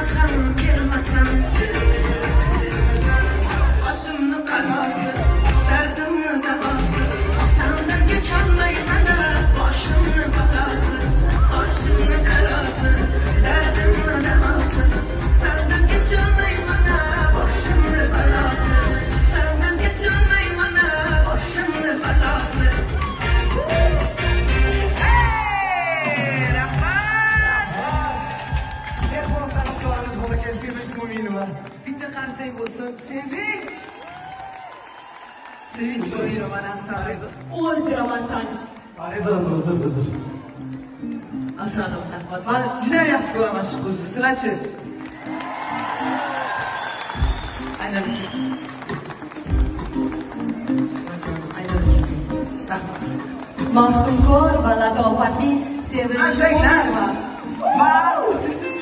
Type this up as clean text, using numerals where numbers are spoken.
Gelmesen, gelmesen başımın karası, derdimin davası. Senden geçenmeyi bana, başımın belası. Başımın karası, derdimin davası. Senden geçenmeyi bana, başımın belası. Senden geçenmeyi bana, başımın belası. Hey, Rafat! Telefon sanatçılarımız buradaki Sevinç Muminova. Bitti karşıya olsun, sevinç. Sevinç soyuyor bana sarı. O'ldiraman seni. Ayrıca dur. Asalım Rafat. Ben juda yaxshi ko'raman shu ko'zni. Sizlarchi? Aylanib Maftunkor va latofatli Sevinch Ashaklar. Muminova. Wow!